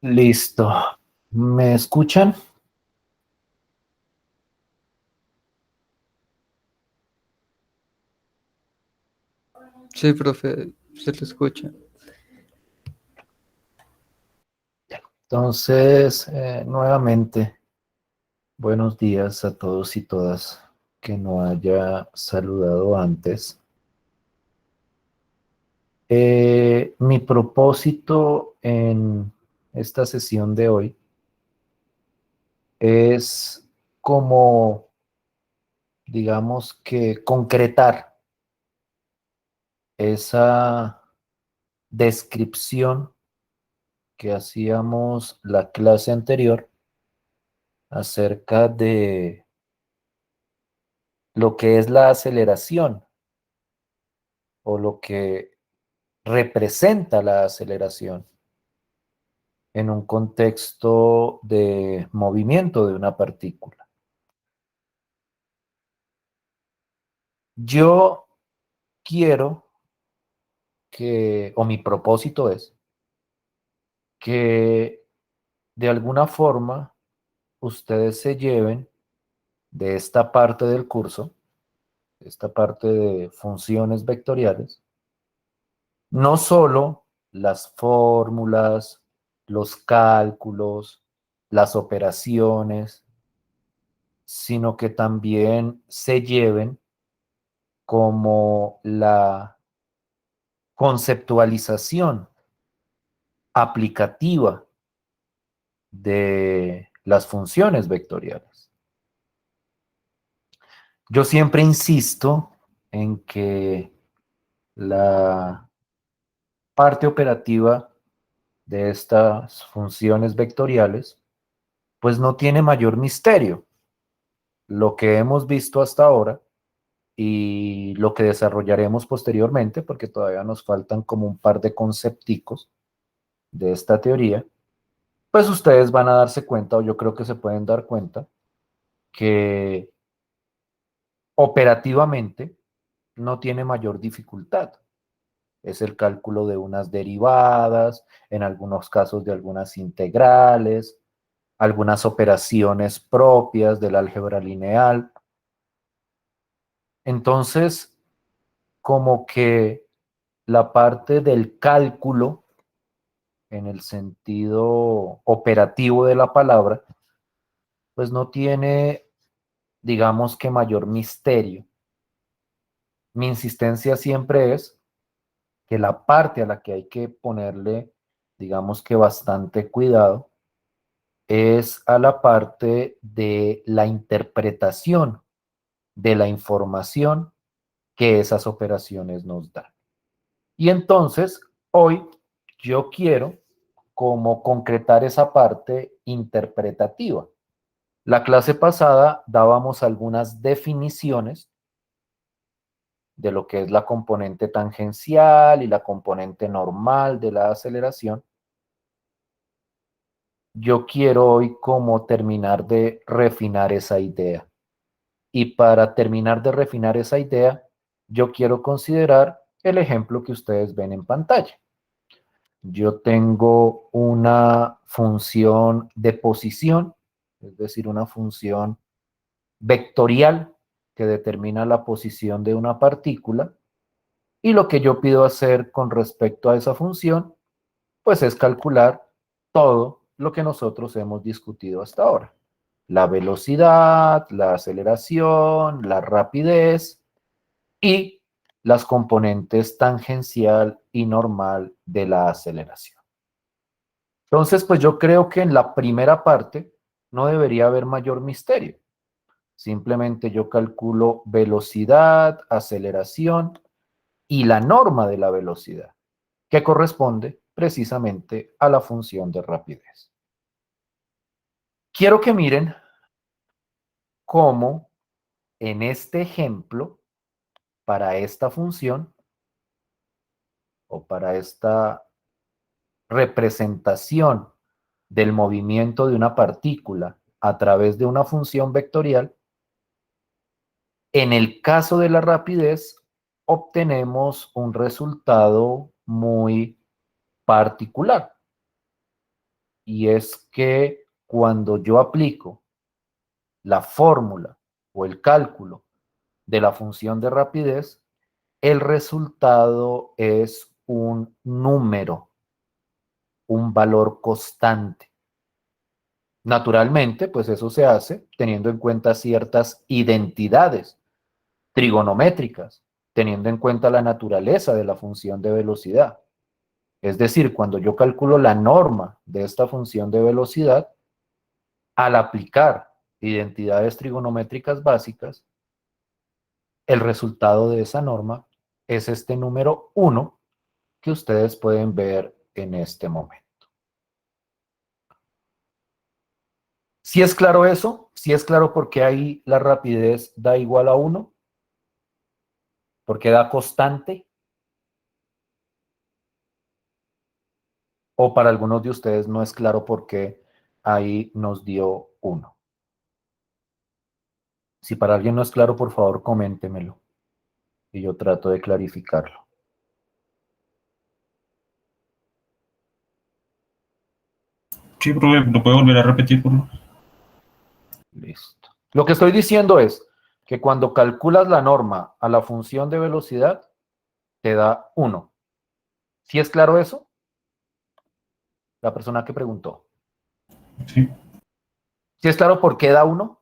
Listo. ¿Me escuchan? Sí, profe, se le escucha. Entonces, nuevamente, buenos días a todos y todas que no haya saludado antes. Mi propósito en esta sesión de hoy es como, digamos que concretar esa descripción que hacíamos la clase anterior acerca de lo que es la aceleración o lo que representa la aceleración en un contexto de movimiento de una partícula. Yo quiero o mi propósito es que de alguna forma ustedes se lleven de esta parte del curso, esta parte de funciones vectoriales, no solo las fórmulas, los cálculos, las operaciones, sino que también se lleven como la conceptualización aplicativa de las funciones vectoriales. Yo siempre insisto en que la parte operativa de estas funciones vectoriales pues no tiene mayor misterio. Lo que hemos visto hasta ahora y lo que desarrollaremos posteriormente, porque todavía nos faltan como un par de concepticos de esta teoría, pues ustedes van a darse cuenta, o yo creo que se pueden dar cuenta, que operativamente no tiene mayor dificultad. Es el cálculo de unas derivadas, en algunos casos de algunas integrales, algunas operaciones propias del álgebra lineal. Entonces, como que la parte del cálculo, en el sentido operativo de la palabra, pues no tiene, digamos que mayor misterio. Mi insistencia siempre es que la parte a la que hay que ponerle, digamos que bastante cuidado, es a la parte de la interpretación de la información que esas operaciones nos dan. Y entonces, hoy yo quiero como concretar esa parte interpretativa. La clase pasada dábamos algunas definiciones de lo que es la componente tangencial y la componente normal de la aceleración. Yo quiero hoy como terminar de refinar esa idea. Y para terminar de refinar esa idea, yo quiero considerar el ejemplo que ustedes ven en pantalla. Yo tengo una función de posición, es decir, una función vectorial que determina la posición de una partícula, y lo que yo pido hacer con respecto a esa función, pues es calcular todo lo que nosotros hemos discutido hasta ahora. La velocidad, la aceleración, la rapidez y las componentes tangencial y normal de la aceleración. Entonces, pues yo creo que en la primera parte no debería haber mayor misterio. Simplemente yo calculo velocidad, aceleración y la norma de la velocidad, que corresponde precisamente a la función de rapidez. Quiero que miren cómo en este ejemplo, para esta función o para esta representación del movimiento de una partícula a través de una función vectorial, en el caso de la rapidez, obtenemos un resultado muy particular. y es que cuando yo aplico la fórmula o el cálculo de la función de rapidez, el resultado es un número, un valor constante. Naturalmente, pues eso se hace teniendo en cuenta ciertas identidades trigonométricas, teniendo en cuenta la naturaleza de la función de velocidad. Es decir, cuando yo calculo la norma de esta función de velocidad, al aplicar identidades trigonométricas básicas, el resultado de esa norma es este número 1 que ustedes pueden ver en este momento. Si es claro eso, si es claro por qué ahí la rapidez da igual a 1, porque da constante, o para algunos de ustedes no es claro por qué ahí nos dio 1. Si para alguien no es claro, por favor, coméntemelo y yo trato de clarificarlo. Sí, profe, ¿lo puedo volver a repetir, por favor? Listo. Lo que estoy diciendo es que cuando calculas la norma a la función de velocidad, te da 1. ¿Sí es claro eso? La persona que preguntó. Sí. ¿Sí es claro por qué da 1?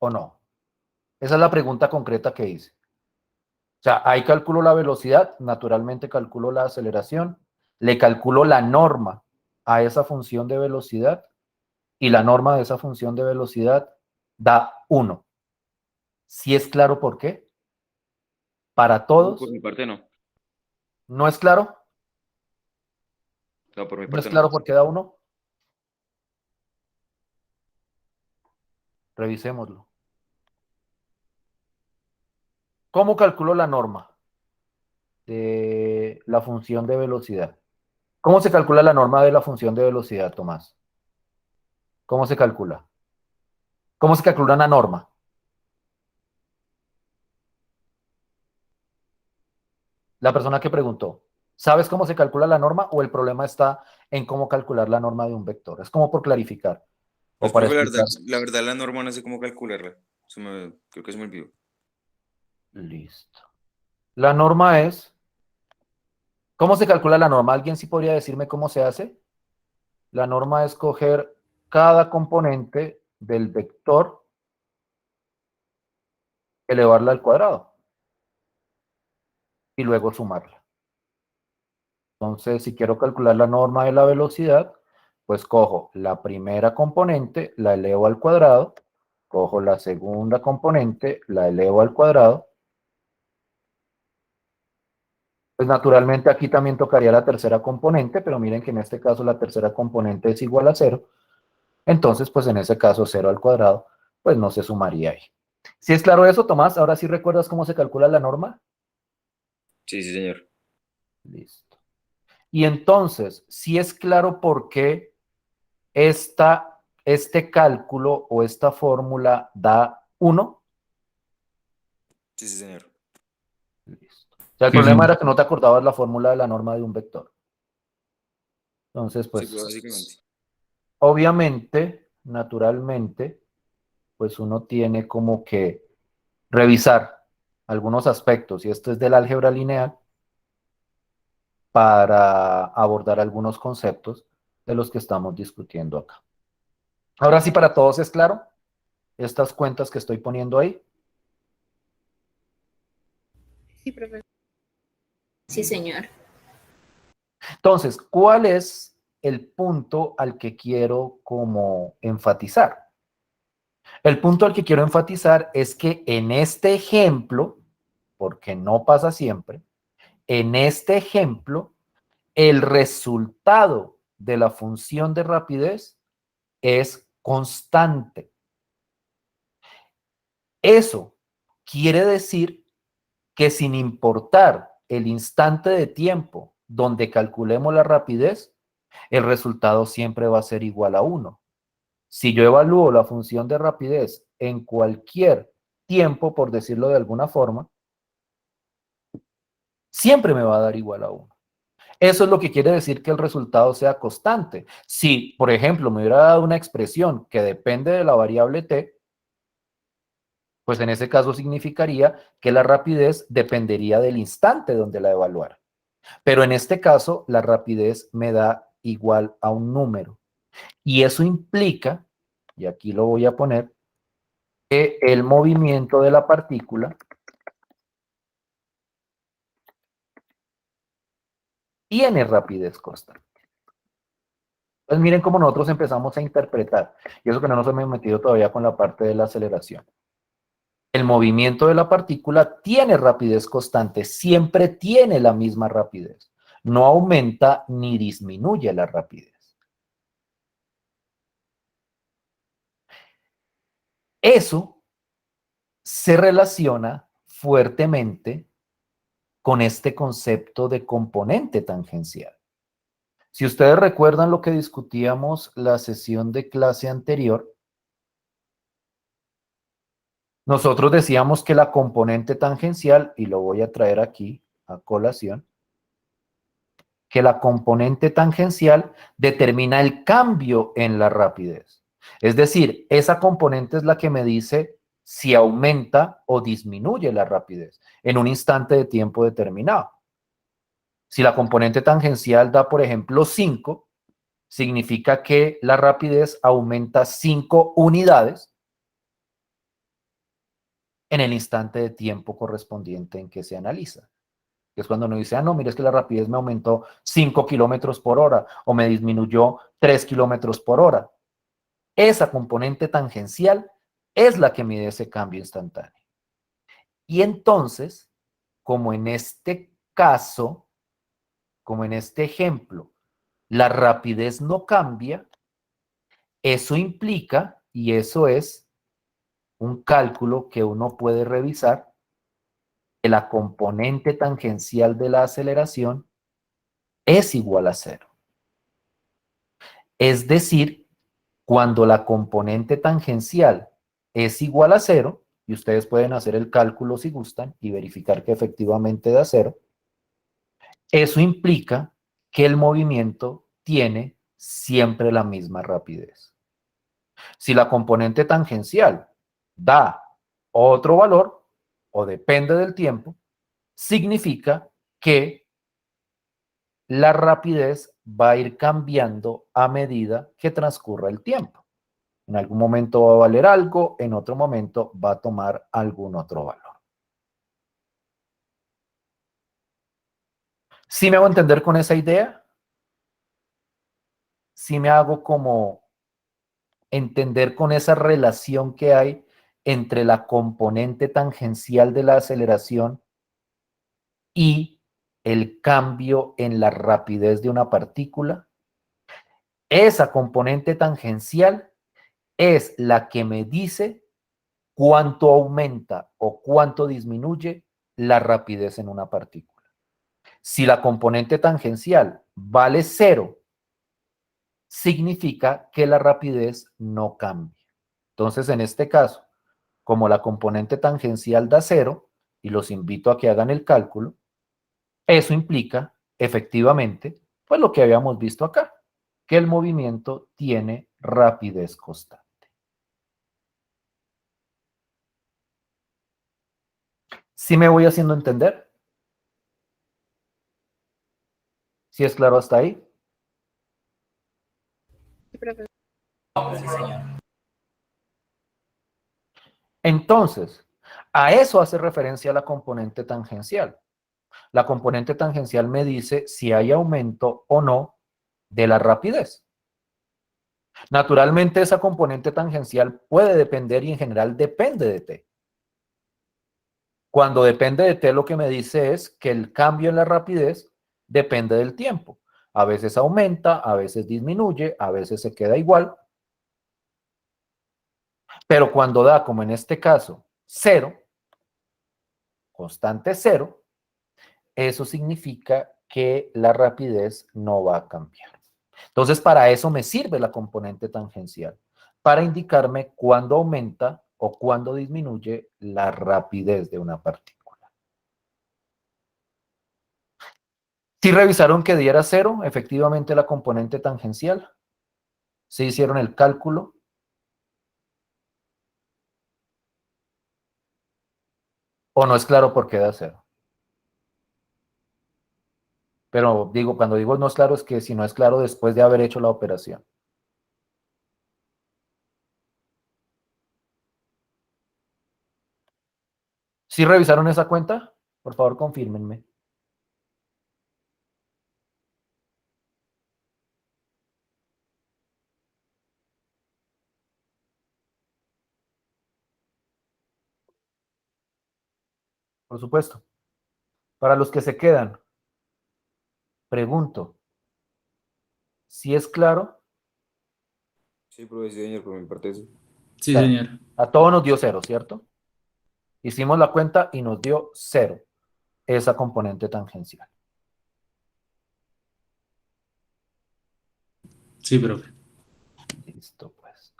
¿O no? Esa es la pregunta concreta que hice. O sea, ahí calculo la velocidad, naturalmente calculo la aceleración, le calculo la norma a esa función de velocidad y la norma de esa función de velocidad da 1. ¿Sí es claro por qué? ¿Para Por todos? mi parte no. ¿No es claro? No, por mi ¿No es parte no. claro por qué da 1? Revisémoslo. ¿Cómo calculo la norma de la función de velocidad? ¿Cómo se calcula la norma de la función de velocidad, Tomás? ¿Cómo se calcula? ¿Cómo se calcula una norma? La persona que preguntó, ¿sabes cómo se calcula la norma o el problema está en cómo calcular la norma de un vector? Es como por clarificar o Pues, para profe, explicar. la verdad, la norma no sé cómo calcularla. Creo que se me olvidó. Listo. La norma es, ¿cómo se calcula la norma? ¿Alguien sí podría decirme cómo se hace? La norma es coger cada componente del vector, elevarla al cuadrado y luego sumarla. Entonces, si quiero calcular la norma de la velocidad, pues cojo la primera componente, la elevo al cuadrado, cojo la segunda componente, la elevo al cuadrado. Pues naturalmente aquí también tocaría la tercera componente, pero miren que en este caso la tercera componente es igual a 0. Entonces, pues en ese caso 0 al cuadrado, pues no se sumaría ahí. ¿Sí es claro eso, Tomás? ¿Ahora sí recuerdas cómo se calcula la norma? Sí, sí, señor. Listo. Y entonces, si es claro por qué este cálculo o esta fórmula da 1. Sí, sí, señor. Listo. O sea, el Sí, problema señor. era que no te acordabas la fórmula de la norma de un vector. Entonces, Sí, pues, pues, básicamente. obviamente, naturalmente, pues uno tiene como que revisar algunos aspectos, y esto es del álgebra lineal, para abordar algunos conceptos de los que estamos discutiendo acá. Ahora sí, para todos es claro, estas cuentas que estoy poniendo ahí. Sí, profe. Sí, señor. Entonces, ¿cuál es el punto al que quiero como enfatizar? El punto al que quiero enfatizar es que en este ejemplo, porque no pasa siempre, en este ejemplo, el resultado de la función de rapidez es constante. Eso quiere decir que sin importar el instante de tiempo donde calculemos la rapidez, el resultado siempre va a ser igual a 1. Si yo evalúo la función de rapidez en cualquier tiempo, por decirlo de alguna forma, siempre me va a dar igual a 1. Eso es lo que quiere decir que el resultado sea constante. Si, por ejemplo, me hubiera dado una expresión que depende de la variable t, pues en ese caso significaría que la rapidez dependería del instante donde la evaluara. Pero en este caso, la rapidez me da igual a un número. Y eso implica, y aquí lo voy a poner, que el movimiento de la partícula tiene rapidez constante. Entonces miren cómo nosotros empezamos a interpretar. Y eso que no nos hemos metido todavía con la parte de la aceleración. El movimiento de la partícula tiene rapidez constante, siempre tiene la misma rapidez. No aumenta ni disminuye la rapidez. Eso se relaciona fuertemente con este concepto de componente tangencial. Si ustedes recuerdan lo que discutíamos la sesión de clase anterior, nosotros decíamos que la componente tangencial, y lo voy a traer aquí a colación, que la componente tangencial determina el cambio en la rapidez. Es decir, esa componente es la que me dice si aumenta o disminuye la rapidez en un instante de tiempo determinado. Si la componente tangencial da, por ejemplo, 5, significa que la rapidez aumenta 5 unidades en el instante de tiempo correspondiente en que se analiza. Que es cuando uno dice, ah, no, mire, es que la rapidez me aumentó 5 kilómetros por hora o me disminuyó 3 kilómetros por hora. Esa componente tangencial es la que mide ese cambio instantáneo. Y entonces, como en este caso, como en este ejemplo, la rapidez no cambia, eso implica, y eso es un cálculo que uno puede revisar, que la componente tangencial de la aceleración es igual a 0. Es decir, cuando la componente tangencial es igual a 0, y ustedes pueden hacer el cálculo si gustan y verificar que efectivamente da 0, eso implica que el movimiento tiene siempre la misma rapidez. Si la componente tangencial da otro valor o depende del tiempo, significa que la rapidez va a ir cambiando a medida que transcurra el tiempo. En algún momento va a valer algo, en otro momento va a tomar algún otro valor. ¿Sí me hago entender con esa idea? ¿Sí me hago como entender con esa relación que hay entre la componente tangencial de la aceleración y el cambio en la rapidez de una partícula? Esa componente tangencial es la que me dice cuánto aumenta o cuánto disminuye la rapidez en una partícula. Si la componente tangencial vale 0, significa que la rapidez no cambia. Entonces, en este caso, como la componente tangencial da 0, y los invito a que hagan el cálculo, eso implica, efectivamente, pues lo que habíamos visto acá, que el movimiento tiene rapidez constante. ¿Sí me voy haciendo entender? ¿Sí es claro hasta ahí? Sí, profesor. Entonces, a eso hace referencia la componente tangencial. La componente tangencial me dice si hay aumento o no de la rapidez. Naturalmente, esa componente tangencial puede depender y en general depende de t. Cuando depende de t, lo que me dice es que el cambio en la rapidez depende del tiempo. A veces aumenta, a veces disminuye, a veces se queda igual. Pero cuando da, como en este caso, 0, constante 0, eso significa que la rapidez no va a cambiar. Entonces, para eso me sirve la componente tangencial, para indicarme cuándo aumenta o cuándo disminuye la rapidez de una partícula. ¿Sí revisaron que diera cero, efectivamente, la componente tangencial? ¿Sí hicieron el cálculo? ¿O no es claro por qué da cero? Pero digo, cuando digo no es claro, es que si no es claro después de haber hecho la operación. ¿Sí revisaron esa cuenta? Por favor, confírmenme. Por supuesto. Para los que se quedan, pregunto, ¿si es claro? Sí, profe, sí, señor, por mi parte sí. O Sí, sea, señor. a todos nos dio cero, ¿cierto? Hicimos la cuenta y nos dio cero esa componente tangencial. Sí, profe. Listo, pues.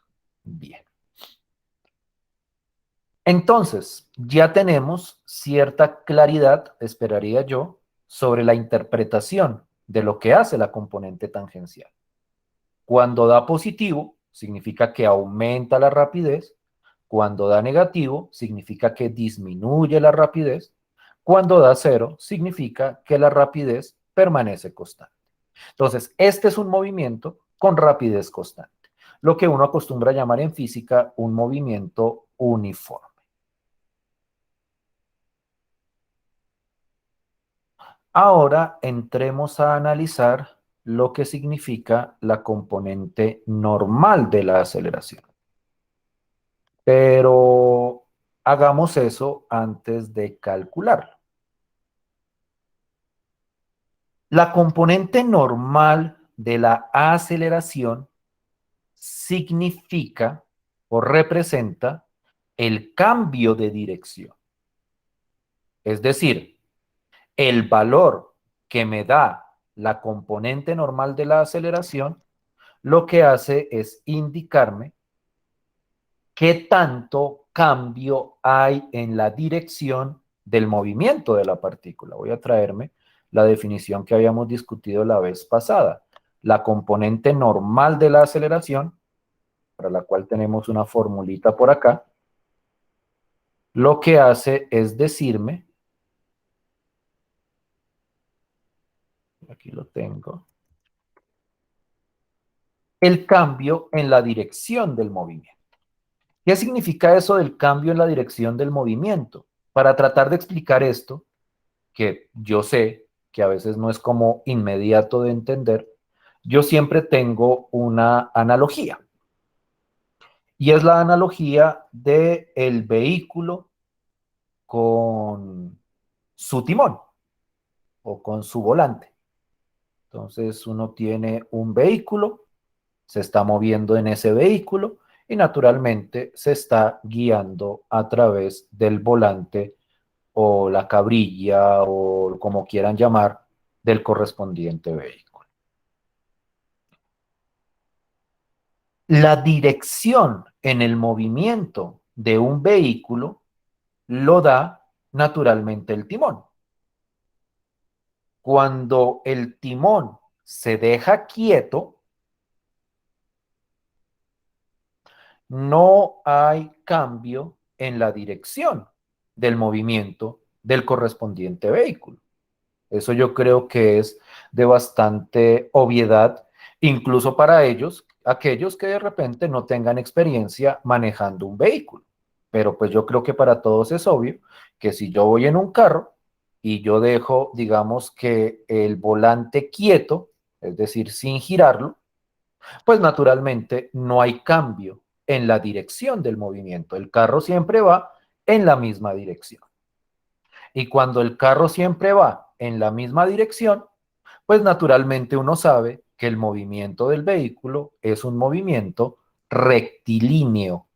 Bien. Entonces, ya tenemos cierta claridad, esperaría yo, sobre la interpretación de lo que hace la componente tangencial. Cuando da positivo, significa que aumenta la rapidez. Cuando da negativo, significa que disminuye la rapidez. Cuando da cero, significa que la rapidez permanece constante. Entonces, este es un movimiento con rapidez constante, lo que uno acostumbra a llamar en física un movimiento uniforme. Ahora entremos a analizar lo que significa la componente normal de la aceleración. Pero hagamos eso antes de calcularlo. La componente normal de la aceleración significa o representa el cambio de dirección. Es decir, el valor que me da la componente normal de la aceleración, lo que hace es indicarme qué tanto cambio hay en la dirección del movimiento de la partícula. Voy a traerme la definición que habíamos discutido la vez pasada. La componente normal de la aceleración, para la cual tenemos una formulita por acá, lo que hace es decirme, aquí lo tengo, el cambio en la dirección del movimiento. ¿Qué significa eso del cambio en la dirección del movimiento? Para tratar de explicar esto, que yo sé que a veces no es como inmediato de entender, yo siempre tengo una analogía. Y es la analogía de el vehículo con su timón o con su volante. Entonces uno tiene un vehículo, se está moviendo en ese vehículo y naturalmente se está guiando a través del volante o la cabrilla o como quieran llamar del correspondiente vehículo. La dirección en el movimiento de un vehículo lo da naturalmente el timón. Cuando el timón se deja quieto, no hay cambio en la dirección del movimiento del correspondiente vehículo. Eso yo creo que es de bastante obviedad, incluso para ellos, aquellos que de repente no tengan experiencia manejando un vehículo. Pero pues yo creo que para todos es obvio que si yo voy en un carro y yo dejo, digamos que el volante quieto, es decir, sin girarlo, pues naturalmente no hay cambio en la dirección del movimiento. El carro siempre va en la misma dirección. Y cuando el carro siempre va en la misma dirección, pues naturalmente uno sabe que el movimiento del vehículo es un movimiento rectilíneo.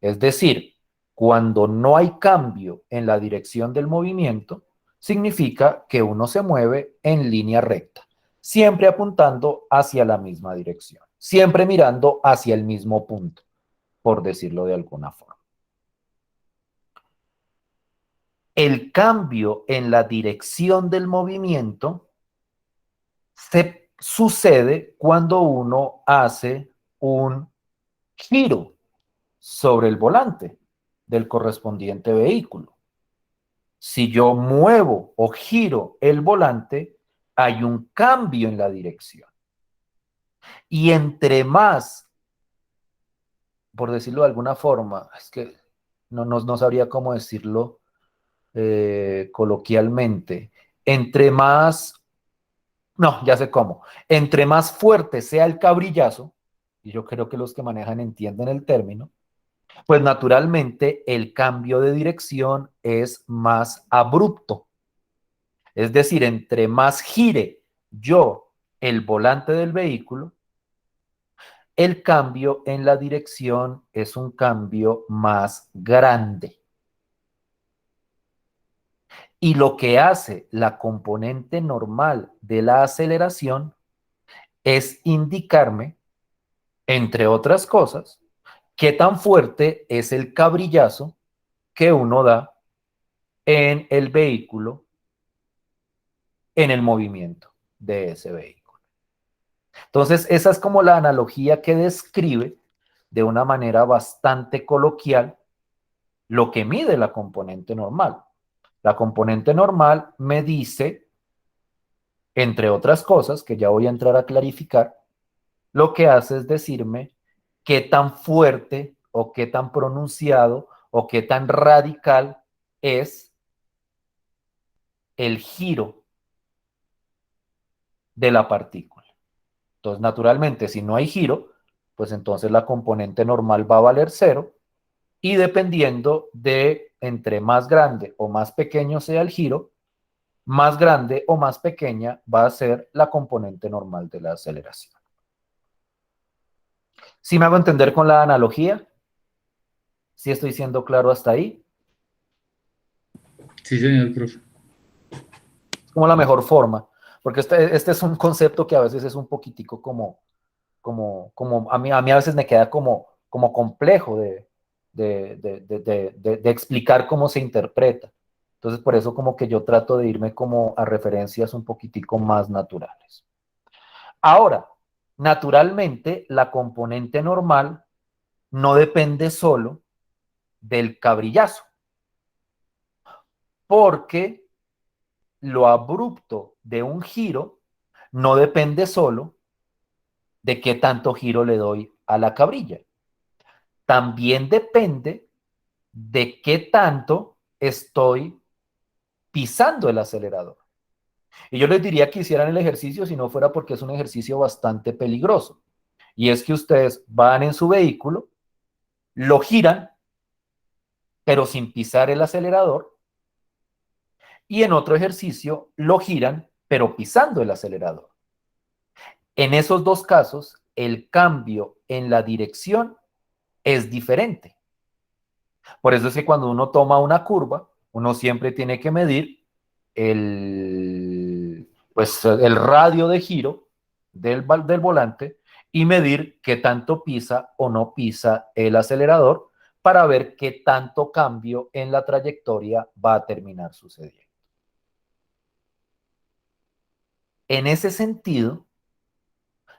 Es decir, cuando no hay cambio en la dirección del movimiento, significa que uno se mueve en línea recta, siempre apuntando hacia la misma dirección, siempre mirando hacia el mismo punto, por decirlo de alguna forma. El cambio en la dirección del movimiento se sucede cuando uno hace un giro sobre el volante del correspondiente vehículo. Si yo muevo o giro el volante, hay un cambio en la dirección. Y entre más, por decirlo de alguna forma, es que no sabría cómo decirlo coloquialmente, entre más, no, ya sé cómo, entre más fuerte sea el cabrillazo, y yo creo que los que manejan entienden el término, pues naturalmente el cambio de dirección es más abrupto. Es decir, entre más gire yo el volante del vehículo, el cambio en la dirección es un cambio más grande. Y lo que hace la componente normal de la aceleración es indicarme, entre otras cosas, qué tan fuerte es el cabrillazo que uno da en el vehículo, en el movimiento de ese vehículo. Entonces, esa es como la analogía que describe de una manera bastante coloquial lo que mide la componente normal. La componente normal me dice, entre otras cosas, que ya voy a entrar a clarificar, lo que hace es decirme qué tan fuerte o qué tan pronunciado o qué tan radical es el giro de la partícula. Entonces, naturalmente, si no hay giro, pues entonces la componente normal va a valer 0 y dependiendo de entre más grande o más pequeño sea el giro, más grande o más pequeña va a ser la componente normal de la aceleración. ¿Sí me hago entender con la analogía? ¿Sí estoy siendo claro hasta ahí? Sí, señor, profe. Es como la mejor forma, porque este es un concepto que a veces es un poquitico como a mí a veces me queda como complejo de explicar cómo se interpreta. Entonces, por eso como que yo trato de irme como a referencias un poquitico más naturales. Ahora, naturalmente, la componente normal no depende solo del cabrillazo, porque lo abrupto de un giro no depende solo de qué tanto giro le doy a la cabrilla. También depende de qué tanto estoy pisando el acelerador. Y yo les diría que hicieran el ejercicio si no fuera porque es un ejercicio bastante peligroso. Y es que ustedes van en su vehículo, lo giran, pero sin pisar el acelerador, y en otro ejercicio lo giran, pero pisando el acelerador. En esos dos casos, el cambio en la dirección es diferente. Por eso es que cuando uno toma una curva, uno siempre tiene que medir el radio de giro del volante y medir qué tanto pisa o no pisa el acelerador para ver qué tanto cambio en la trayectoria va a terminar sucediendo. En ese sentido,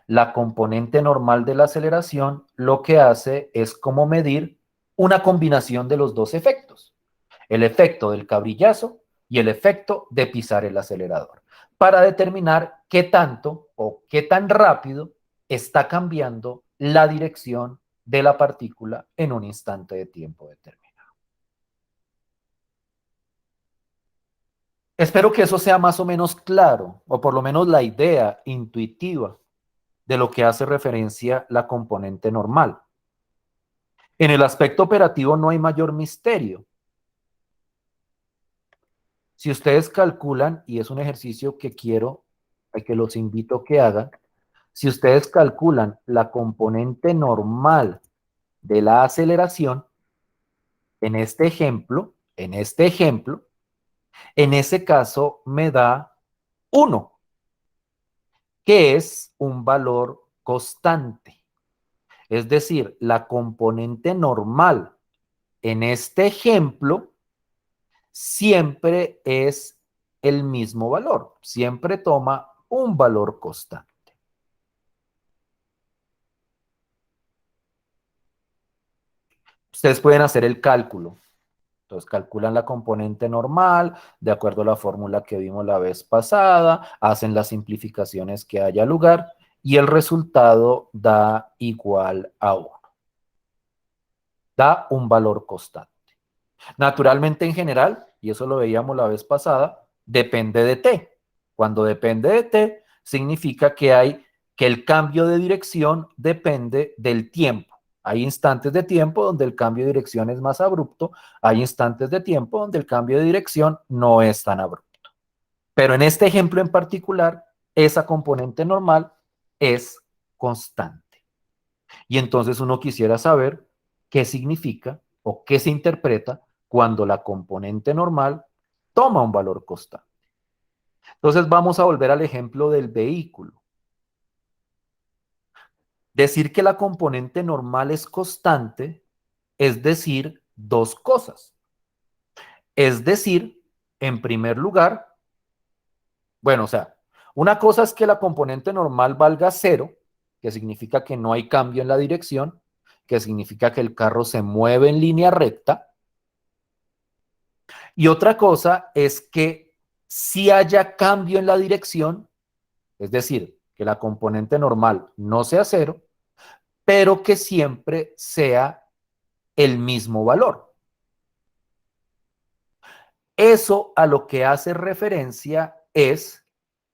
la componente normal de la aceleración lo que hace es como medir una combinación de los dos efectos, el efecto del cabrillazo y el efecto de pisar el acelerador, para determinar qué tanto o qué tan rápido está cambiando la dirección de la partícula en un instante de tiempo determinado. Espero que eso sea más o menos claro, o por lo menos la idea intuitiva de lo que hace referencia la componente normal. En el aspecto operativo no hay mayor misterio. Si ustedes calculan, y es un ejercicio que que los invito a que hagan, si ustedes calculan la componente normal de la aceleración, en ese caso me da 1, que es un valor constante. Es decir, la componente normal en este ejemplo siempre es el mismo valor, siempre toma un valor constante. Ustedes pueden hacer el cálculo. Entonces calculan la componente normal de acuerdo a la fórmula que vimos la vez pasada, hacen las simplificaciones que haya lugar y el resultado da igual a 1. Da un valor constante. Naturalmente en general, y eso lo veíamos la vez pasada, depende de t. Cuando depende de t, significa que el cambio de dirección depende del tiempo. Hay instantes de tiempo donde el cambio de dirección es más abrupto, hay instantes de tiempo donde el cambio de dirección no es tan abrupto. Pero en este ejemplo en particular, esa componente normal es constante. Y entonces uno quisiera saber qué significa o qué se interpreta cuando la componente normal toma un valor constante. Entonces vamos a volver al ejemplo del vehículo. Decir que la componente normal es constante es decir dos cosas. Es decir, en primer lugar, bueno, o sea, una cosa es que la componente normal valga 0, que significa que no hay cambio en la dirección, que significa que el carro se mueve en línea recta. Y otra cosa es que si haya cambio en la dirección, es decir, que la componente normal no sea 0, pero que siempre sea el mismo valor. Eso a lo que hace referencia es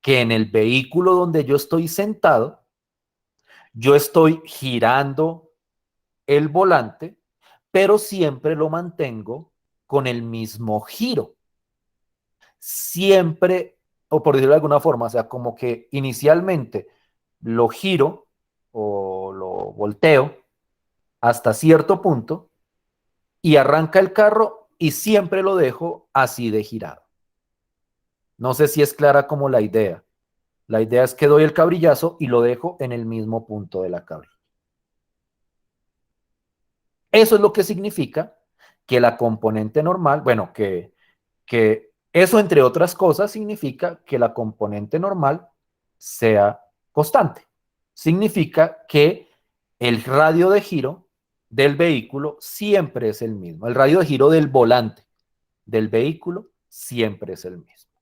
que en el vehículo donde yo estoy sentado, yo estoy girando el volante, pero siempre lo mantengo con el mismo giro. Siempre, o por decirlo de alguna forma, o sea, como que inicialmente lo giro o lo volteo hasta cierto punto y arranca el carro y siempre lo dejo así de girado. No sé si es clara como la idea. La idea es que doy el cabrillazo y lo dejo en el mismo punto de la cabrilla. Eso es lo que significa que la componente normal, bueno, que eso entre otras cosas significa que la componente normal sea constante. Significa que el radio de giro del vehículo siempre es el mismo. El radio de giro del volante del vehículo siempre es el mismo.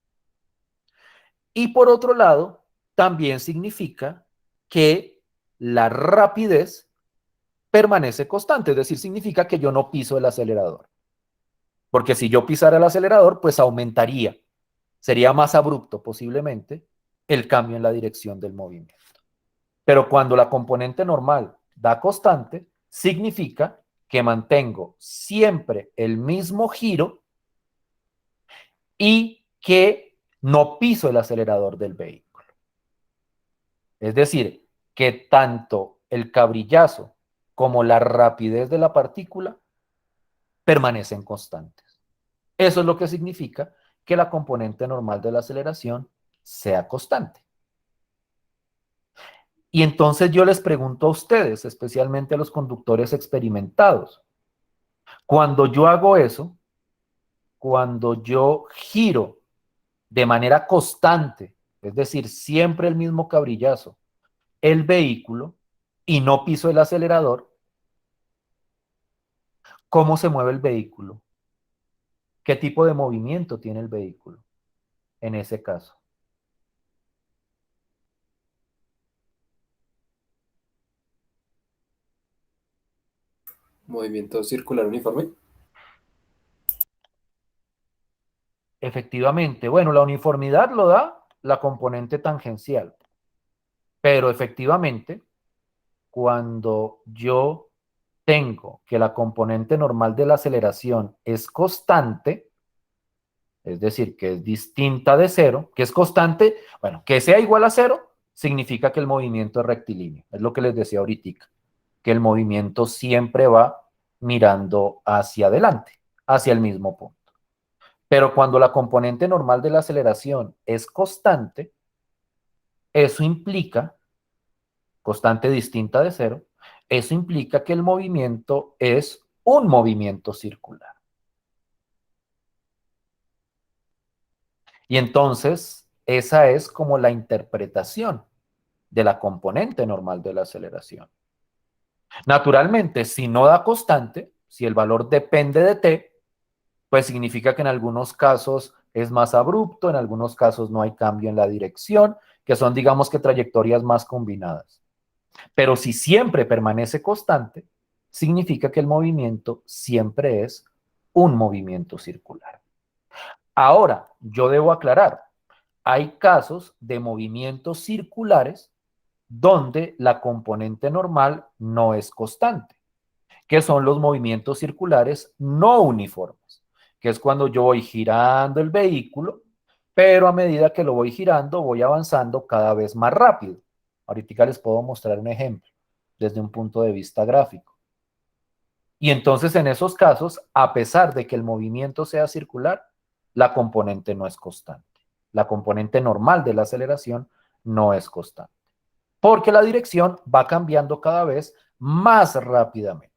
Y por otro lado, también significa que la rapidez permanece constante, es decir, significa que yo no piso el acelerador. Porque si yo pisara el acelerador, pues aumentaría, sería más abrupto posiblemente el cambio en la dirección del movimiento. Pero cuando la componente normal da constante, significa que mantengo siempre el mismo giro y que no piso el acelerador del vehículo. Es decir, que tanto el cabrillazo como la rapidez de la partícula permanecen constantes. Eso es lo que significa que la componente normal de la aceleración sea constante. Y entonces yo les pregunto a ustedes, especialmente a los conductores experimentados, cuando yo hago eso, cuando yo giro de manera constante, es decir, siempre el mismo cabrillazo, el vehículo y no piso el acelerador, ¿cómo se mueve el vehículo? ¿Qué tipo de movimiento tiene el vehículo en ese caso? Movimiento circular uniforme. Efectivamente, bueno, la uniformidad lo da la componente tangencial, pero efectivamente, cuando yo tengo que la componente normal de la aceleración es constante, es decir, que es distinta de 0, que es constante, bueno, que sea igual a 0, significa que el movimiento es rectilíneo. Es lo que les decía ahorita, que el movimiento siempre va mirando hacia adelante, hacia el mismo punto. Pero cuando la componente normal de la aceleración es constante, eso implica, constante distinta de 0, eso implica que el movimiento es un movimiento circular. Y entonces, esa es como la interpretación de la componente normal de la aceleración. Naturalmente, si no da constante, si el valor depende de t, pues significa que en algunos casos es más abrupto, en algunos casos no hay cambio en la dirección, que son, digamos que, trayectorias más combinadas. Pero si siempre permanece constante, significa que el movimiento siempre es un movimiento circular. Ahora, yo debo aclarar, hay casos de movimientos circulares donde la componente normal no es constante, que son los movimientos circulares no uniformes, que es cuando yo voy girando el vehículo, pero a medida que lo voy girando, voy avanzando cada vez más rápido. Ahorita les puedo mostrar un ejemplo desde un punto de vista gráfico. Y entonces en esos casos, a pesar de que el movimiento sea circular, la componente no es constante. La componente normal de la aceleración no es constante, porque la dirección va cambiando cada vez más rápidamente,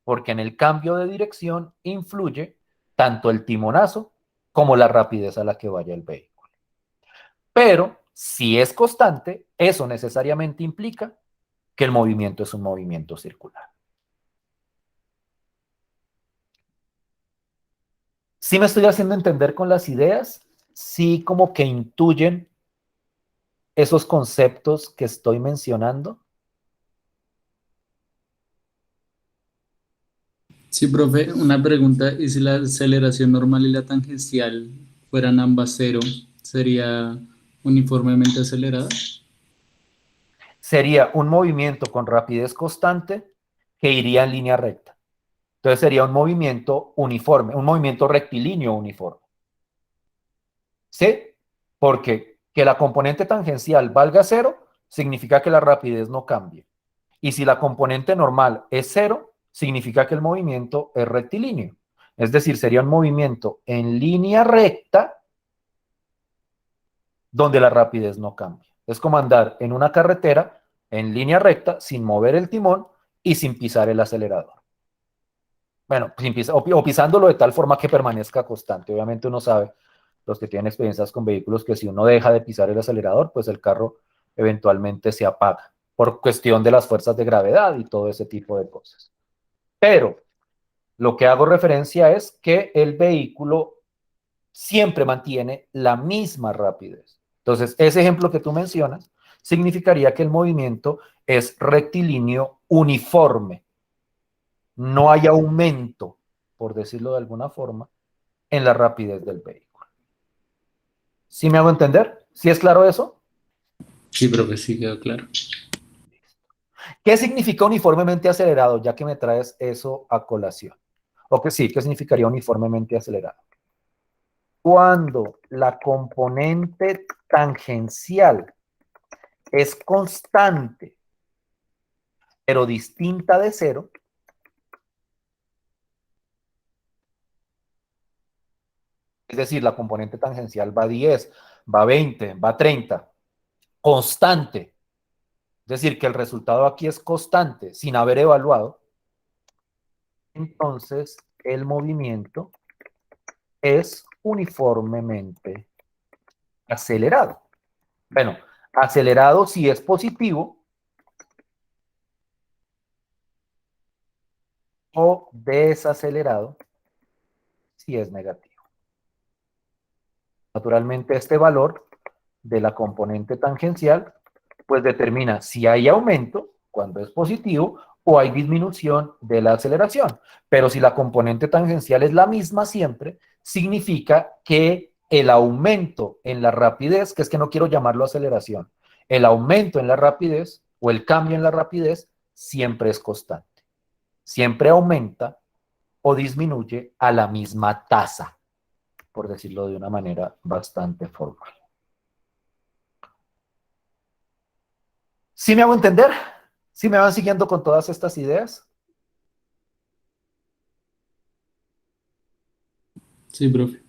porque en el cambio de dirección influye tanto el timonazo como la rapidez a la que vaya el vehículo. Pero si es constante, eso necesariamente implica que el movimiento es un movimiento circular. ¿Sí me estoy haciendo entender con las ideas? ¿Sí como que intuyen esos conceptos que estoy mencionando? Sí, profe, una pregunta, ¿y si la aceleración normal y la tangencial fueran ambas cero, sería uniformemente acelerada? Sería un movimiento con rapidez constante que iría en línea recta. Entonces sería un movimiento uniforme, un movimiento rectilíneo uniforme. ¿Sí? Porque que la componente tangencial valga cero significa que la rapidez no cambie. Y si la componente normal es cero, significa que el movimiento es rectilíneo. Es decir, sería un movimiento en línea recta donde la rapidez no cambia. Es como andar en una carretera en línea recta sin mover el timón y sin pisar el acelerador. Bueno, o pisándolo de tal forma que permanezca constante. Obviamente uno sabe, los que tienen experiencias con vehículos, que si uno deja de pisar el acelerador, pues el carro eventualmente se apaga por cuestión de las fuerzas de gravedad y todo ese tipo de cosas. Pero lo que hago referencia es que el vehículo siempre mantiene la misma rapidez. Entonces, ese ejemplo que tú mencionas significaría que el movimiento es rectilíneo uniforme. No hay aumento, por decirlo de alguna forma, en la rapidez del vehículo. ¿Sí me hago entender? ¿Sí es claro eso? Sí, profe, sí quedó claro. ¿Qué significa uniformemente acelerado? Ya que me traes eso a colación. O que sí, ¿qué significaría uniformemente acelerado? Cuando la componente tangencial es constante, pero distinta de cero, es decir, la componente tangencial va a 10, va a 20, va a 30, constante, es decir, que el resultado aquí es constante, sin haber evaluado, entonces el movimiento es uniformemente acelerado. Bueno, acelerado si es positivo o desacelerado si es negativo. Naturalmente, este valor de la componente tangencial pues determina si hay aumento cuando es positivo o hay disminución de la aceleración. Pero si la componente tangencial es la misma siempre, significa que el aumento en la rapidez, que es que no quiero llamarlo aceleración, el aumento en la rapidez o el cambio en la rapidez siempre es constante. Siempre aumenta o disminuye a la misma tasa, por decirlo de una manera bastante formal. ¿Sí me hago entender? ¿Sí me van siguiendo con todas estas ideas? Sí, profe.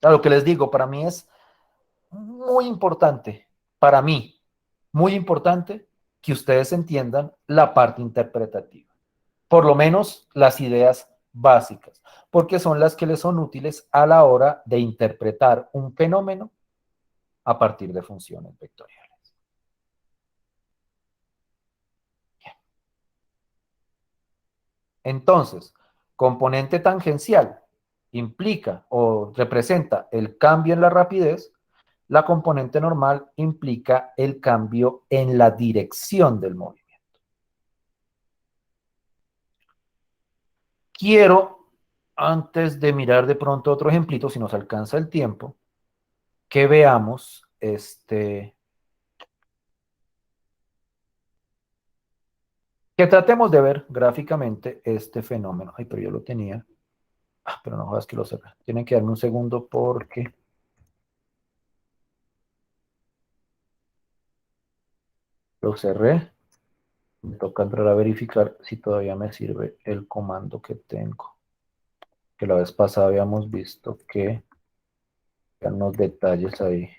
A lo que les digo, para mí es muy importante, para mí, muy importante que ustedes entiendan la parte interpretativa. Por lo menos las ideas básicas, porque son las que les son útiles a la hora de interpretar un fenómeno a partir de funciones vectoriales. Bien. Entonces, componente tangencial implica o representa el cambio en la rapidez, la componente normal implica el cambio en la dirección del movimiento. Quiero, antes de mirar de pronto otro ejemplito, si nos alcanza el tiempo, que veamos que tratemos de ver gráficamente este fenómeno. Ay, pero yo lo tenía. Pero no jodas que lo cerré. Tienen que darme un segundo porque lo cerré. Me toca entrar a verificar si todavía me sirve el comando que tengo. Que la vez pasada habíamos visto que eran unos detalles ahí.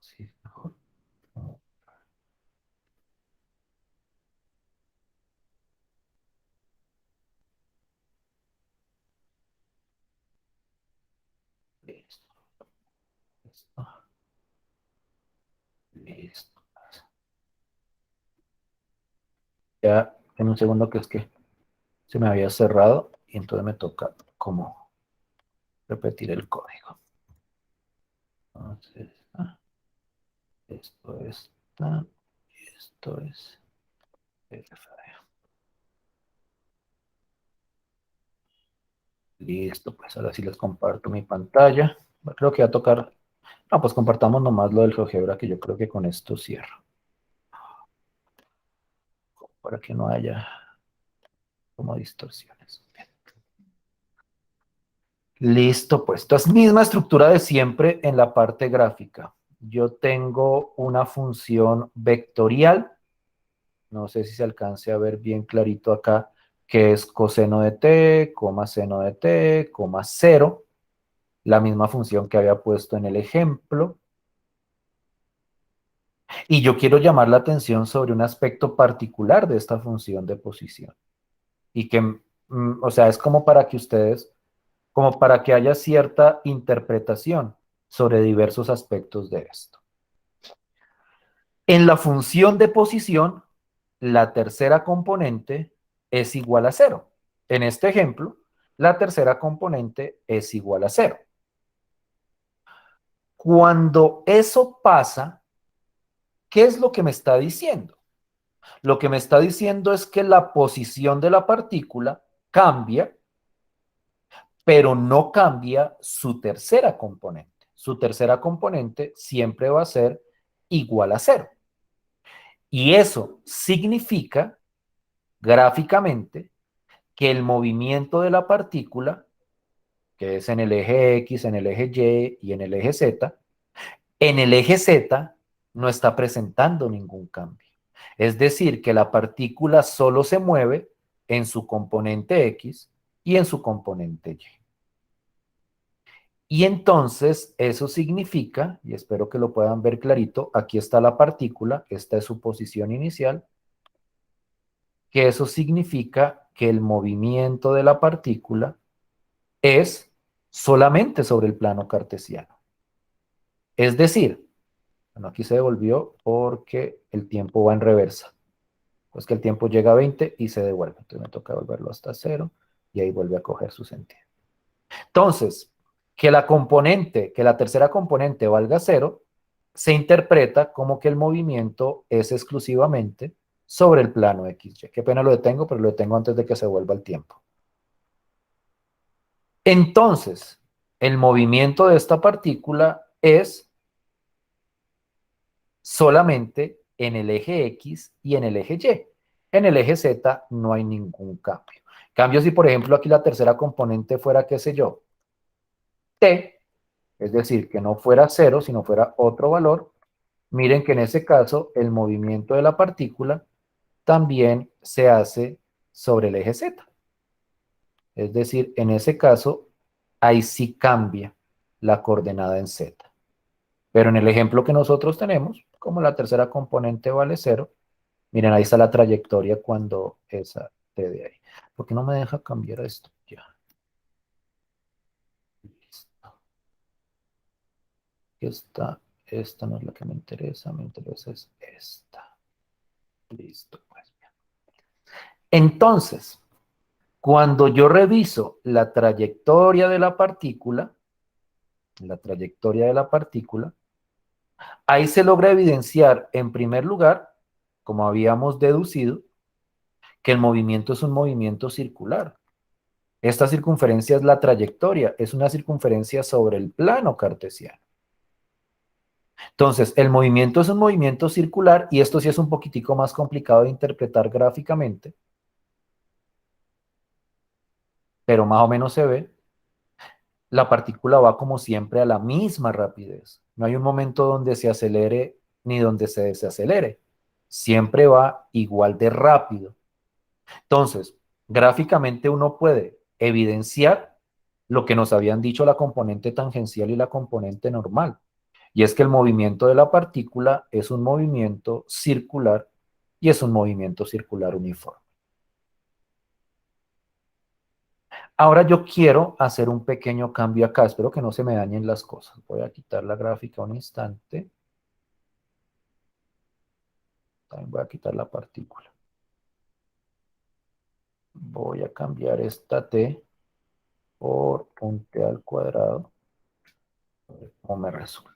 Sí, mejor. Listo. Listo. Listo. Ya en un segundo que es que se me había cerrado y entonces me toca como repetir el código. Entonces, esto es y esto es listo, pues ahora sí les comparto mi pantalla. Creo que va a tocar. No, pues compartamos nomás lo del GeoGebra, que yo creo que con esto cierro. Para que no haya como distorsiones. Bien. Listo, pues. Entonces, misma estructura de siempre en la parte gráfica. Yo tengo una función vectorial. No sé si se alcance a ver bien clarito acá, que es coseno de t, coma seno de t, coma 0. La misma función que había puesto en el ejemplo. Y yo quiero llamar la atención sobre un aspecto particular de esta función de posición. Y que, o sea, es como para que ustedes, como para que haya cierta interpretación sobre diversos aspectos de esto. En la función de posición, la tercera componente es igual a 0. En este ejemplo, la tercera componente es igual a 0. Cuando eso pasa, ¿qué es lo que me está diciendo? Lo que me está diciendo es que la posición de la partícula cambia, pero no cambia su tercera componente. Su tercera componente siempre va a ser igual a 0. Y eso significa, gráficamente, que el movimiento de la partícula, que es en el eje X, en el eje Y y en el eje Z, en el eje Z no está presentando ningún cambio. Es decir, que la partícula solo se mueve en su componente X y en su componente Y. Y entonces eso significa, y espero que lo puedan ver clarito, aquí está la partícula, esta es su posición inicial, que eso significa que el movimiento de la partícula es solamente sobre el plano cartesiano. Es decir, bueno, aquí se devolvió porque el tiempo va en reversa. Pues que el tiempo llega a 20 y se devuelve. Entonces me toca volverlo hasta 0 y ahí vuelve a coger su sentido. Entonces, que la tercera componente valga 0, se interpreta como que el movimiento es exclusivamente sobre el plano XY. Qué pena lo detengo, pero lo detengo antes de que se vuelva el tiempo. Entonces, el movimiento de esta partícula es solamente en el eje X y en el eje Y. En el eje Z no hay ningún cambio. Cambio si, por ejemplo, aquí la tercera componente fuera, qué sé yo, T, es decir, que no fuera 0, sino fuera otro valor, miren que en ese caso el movimiento de la partícula también se hace sobre el eje Z. Es decir, en ese caso, ahí sí cambia la coordenada en Z. Pero en el ejemplo que nosotros tenemos, como la tercera componente vale 0, Miren, ahí está la trayectoria cuando esa T de ahí. ¿Por qué no me deja cambiar esto? Ya. Listo. Esta no es la que me interesa es esta. Listo, pues. Entonces, cuando yo reviso la trayectoria de la partícula, ahí se logra evidenciar, en primer lugar, como habíamos deducido, que el movimiento es un movimiento circular. Esta circunferencia es la trayectoria, es una circunferencia sobre el plano cartesiano. Entonces, el movimiento es un movimiento circular, y esto sí es un poquitico más complicado de interpretar gráficamente, pero más o menos se ve. La partícula va como siempre a la misma rapidez. No hay un momento donde se acelere ni donde se desacelere. Siempre va igual de rápido. Entonces, gráficamente uno puede evidenciar lo que nos habían dicho la componente tangencial y la componente normal. Y es que el movimiento de la partícula es un movimiento circular y es un movimiento circular uniforme. Ahora yo quiero hacer un pequeño cambio acá. Espero que no se me dañen las cosas. Voy a quitar la gráfica un instante. También voy a quitar la partícula. Voy a cambiar esta T por un T al cuadrado. A ver cómo me resulta.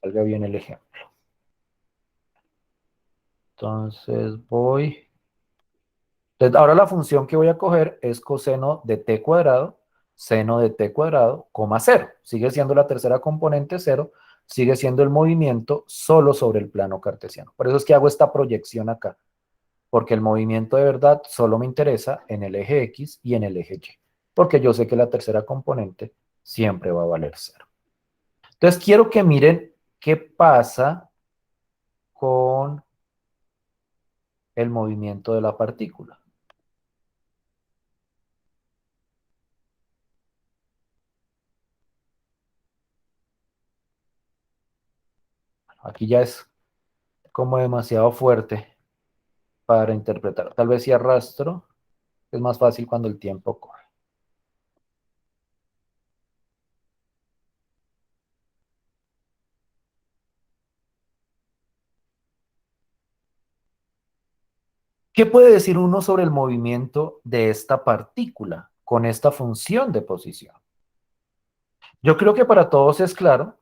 Salga bien el ejemplo. Entonces voy... Entonces ahora la función que voy a coger es coseno de t cuadrado, seno de t cuadrado, coma 0. Sigue siendo la tercera componente 0, sigue siendo el movimiento solo sobre el plano cartesiano. Por eso es que hago esta proyección acá, porque el movimiento de verdad solo me interesa en el eje X y en el eje Y, porque yo sé que la tercera componente siempre va a valer 0. Entonces quiero que miren qué pasa con el movimiento de la partícula. Aquí ya es como demasiado fuerte para interpretar. Tal vez si arrastro, es más fácil cuando el tiempo corre. ¿Qué puede decir uno sobre el movimiento de esta partícula con esta función de posición? Yo creo que para todos es claro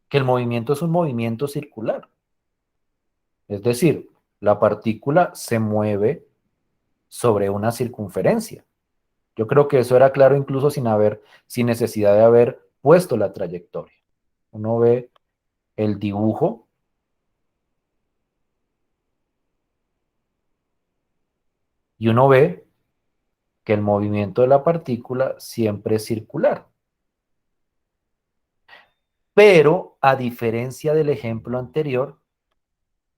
que el movimiento es un movimiento circular. Es decir, la partícula se mueve sobre una circunferencia. Yo creo que eso era claro incluso sin necesidad de haber puesto la trayectoria. Uno ve el dibujo y uno ve que el movimiento de la partícula siempre es circular. Pero, a diferencia del ejemplo anterior,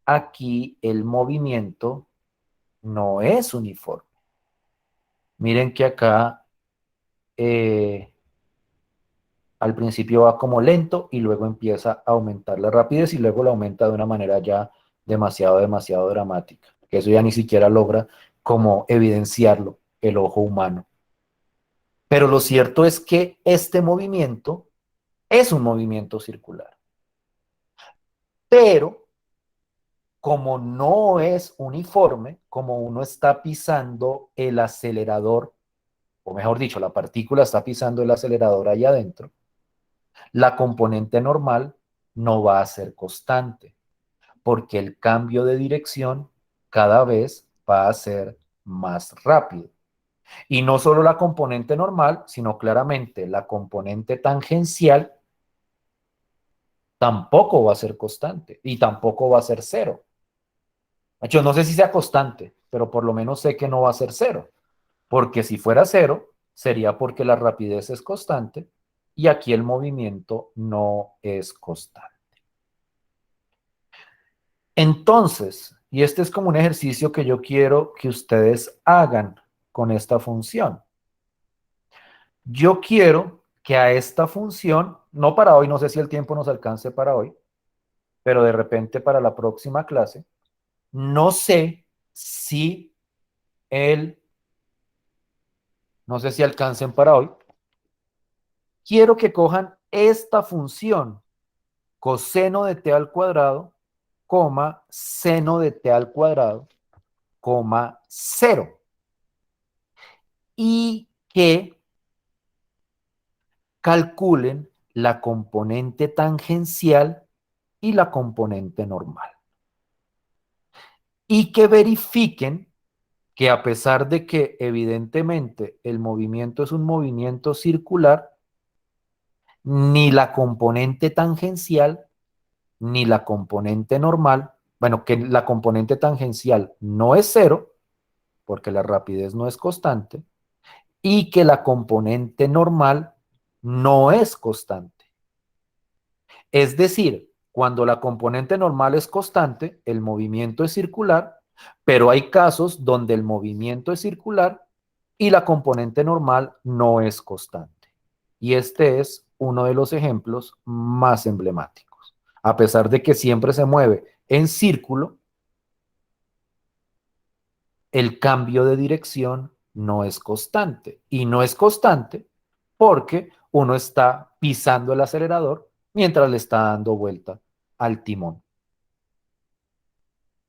aquí el movimiento no es uniforme. Miren que acá al principio va como lento y luego empieza a aumentar la rapidez y luego la aumenta de una manera ya demasiado dramática. Que eso ya ni siquiera logra como evidenciarlo el ojo humano. Pero lo cierto es que este movimiento es un movimiento circular. Pero, como no es uniforme, como uno está pisando el acelerador, o mejor dicho, la partícula está pisando el acelerador allá adentro, la componente normal no va a ser constante, porque el cambio de dirección cada vez va a ser más rápido. Y no solo la componente normal, sino claramente la componente tangencial tampoco va a ser constante y tampoco va a ser 0. Yo no sé si sea constante, pero por lo menos sé que no va a ser 0, porque si fuera 0, sería porque la rapidez es constante y aquí el movimiento no es constante. Entonces, y este es como un ejercicio que yo quiero que ustedes hagan con esta función. Yo quiero que a esta función, no para hoy, no sé si el tiempo nos alcance para hoy, pero de repente para la próxima clase, no sé si no sé si alcancen para hoy, quiero que cojan esta función, coseno de t al cuadrado, coma, seno de t al cuadrado, coma, 0. Y que calculen la componente tangencial y la componente normal. Y que verifiquen que a pesar de que evidentemente el movimiento es un movimiento circular, ni la componente tangencial ni la componente normal, bueno, que la componente tangencial no es 0, porque la rapidez no es constante, y que la componente normal no es constante. Es decir, cuando la componente normal es constante, el movimiento es circular, pero hay casos donde el movimiento es circular y la componente normal no es constante. Y este es uno de los ejemplos más emblemáticos. A pesar de que siempre se mueve en círculo, el cambio de dirección no es constante. Y no es constante porque uno está pisando el acelerador mientras le está dando vuelta al timón.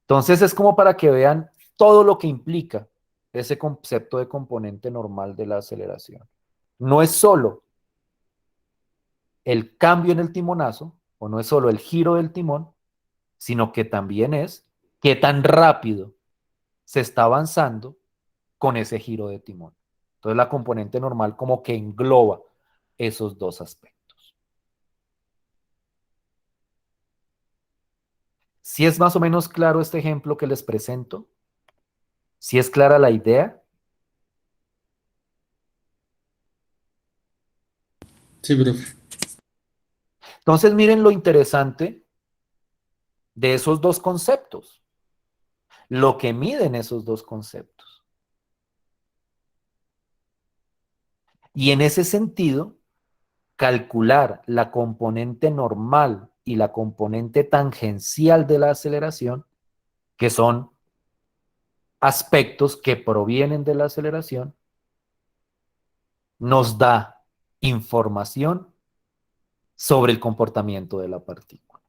Entonces es como para que vean todo lo que implica ese concepto de componente normal de la aceleración. No es solo el cambio en el timonazo, o no es solo el giro del timón, sino que también es qué tan rápido se está avanzando con ese giro de timón. Entonces la componente normal como que engloba esos dos aspectos. Si es más o menos claro este ejemplo que les presento, si es clara la idea, Sí, profe. entonces miren lo interesante de esos dos conceptos, lo que miden esos dos conceptos. Y en ese sentido, calcular la componente normal y la componente tangencial de la aceleración, que son aspectos que provienen de la aceleración, nos da información sobre el comportamiento de la partícula.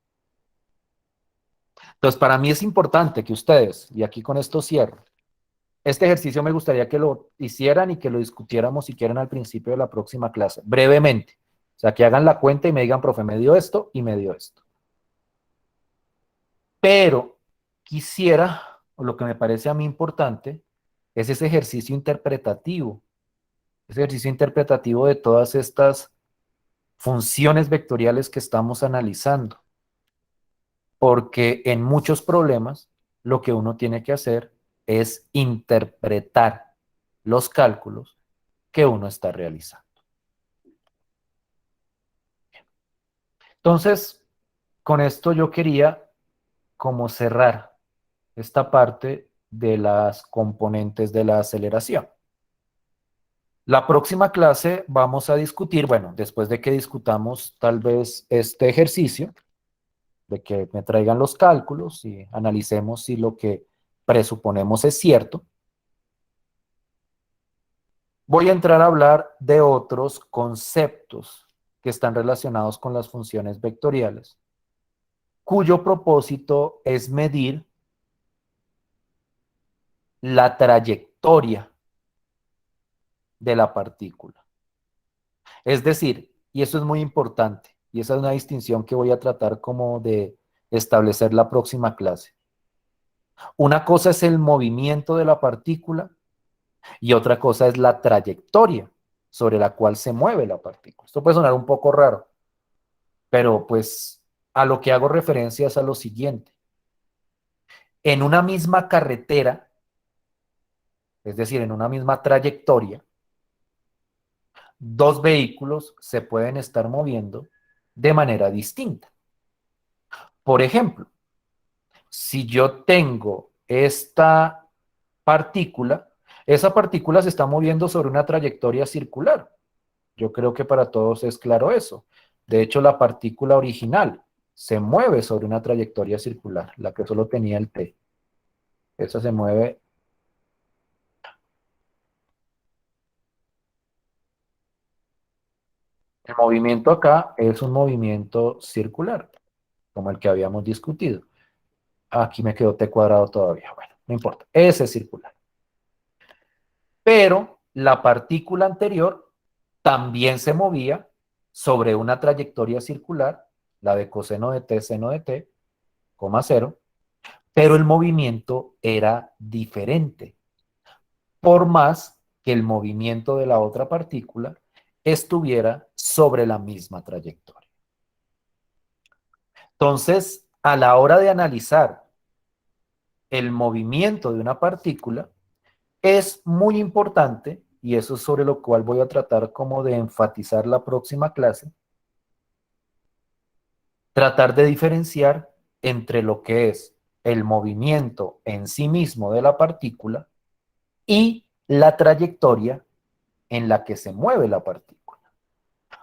Entonces, para mí es importante que ustedes, y aquí con esto cierro, este ejercicio me gustaría que lo hicieran y que lo discutiéramos si quieren al principio de la próxima clase, brevemente. O sea, que hagan la cuenta y me digan, profe, me dio esto y me dio esto. Pero quisiera, o lo que me parece a mí importante, es ese ejercicio interpretativo de todas estas funciones vectoriales que estamos analizando. Porque en muchos problemas lo que uno tiene que hacer es interpretar los cálculos que uno está realizando. Entonces, con esto yo quería como cerrar esta parte de las componentes de la aceleración. La próxima clase vamos a discutir, bueno, después de que discutamos tal vez este ejercicio, de que me traigan los cálculos y analicemos si lo que presuponemos es cierto, voy a entrar a hablar de otros conceptos que están relacionados con las funciones vectoriales, cuyo propósito es medir la trayectoria de la partícula. Es decir, y eso es muy importante, y esa es una distinción que voy a tratar como de establecer la próxima clase. Una cosa es el movimiento de la partícula y otra cosa es la trayectoria sobre la cual se mueve la partícula. Esto puede sonar un poco raro, pero pues a lo que hago referencia es a lo siguiente. En una misma carretera, es decir, en una misma trayectoria, dos vehículos se pueden estar moviendo de manera distinta. Por ejemplo, si yo tengo esta partícula, esa partícula se está moviendo sobre una trayectoria circular. Yo creo que para todos es claro eso. De hecho, la partícula original se mueve sobre una trayectoria circular, la que solo tenía el T. Esa se mueve. El movimiento acá es un movimiento circular, como el que habíamos discutido. Aquí me quedó T cuadrado todavía. Bueno, no importa. Ese es circular. Pero la partícula anterior también se movía sobre una trayectoria circular, la de coseno de T, seno de T, coma 0, pero el movimiento era diferente, por más que el movimiento de la otra partícula estuviera sobre la misma trayectoria. Entonces, a la hora de analizar el movimiento de una partícula, es muy importante, y eso es sobre lo cual voy a tratar como de enfatizar la próxima clase, tratar de diferenciar entre lo que es el movimiento en sí mismo de la partícula y la trayectoria en la que se mueve la partícula.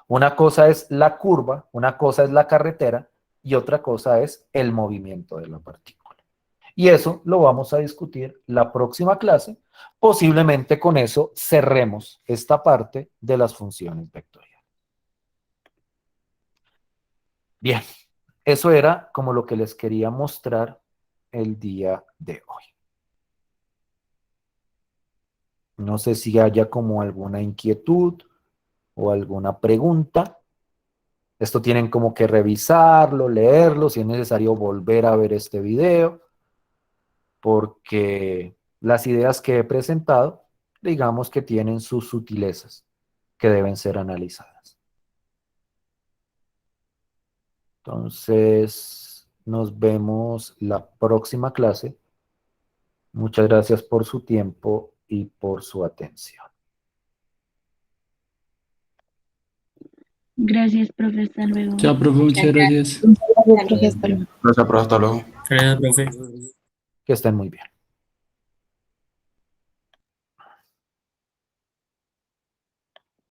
Una cosa es la curva, una cosa es la carretera y otra cosa es el movimiento de la partícula. Y eso lo vamos a discutir la próxima clase. Posiblemente con eso cerremos esta parte de las funciones vectoriales. Bien, eso era como lo que les quería mostrar el día de hoy. No sé si haya como alguna inquietud o alguna pregunta. Esto tienen como que revisarlo, leerlo, si es necesario volver a ver este video, porque las ideas que he presentado, digamos que tienen sus sutilezas que deben ser analizadas. Entonces, nos vemos la próxima clase. Muchas gracias por su tiempo y por su atención. Gracias, profe. Hasta luego. Chao, profe, muchas gracias. Gracias, profe. Hasta luego. Gracias, profe, hasta luego. Gracias, profe. Que estén muy bien.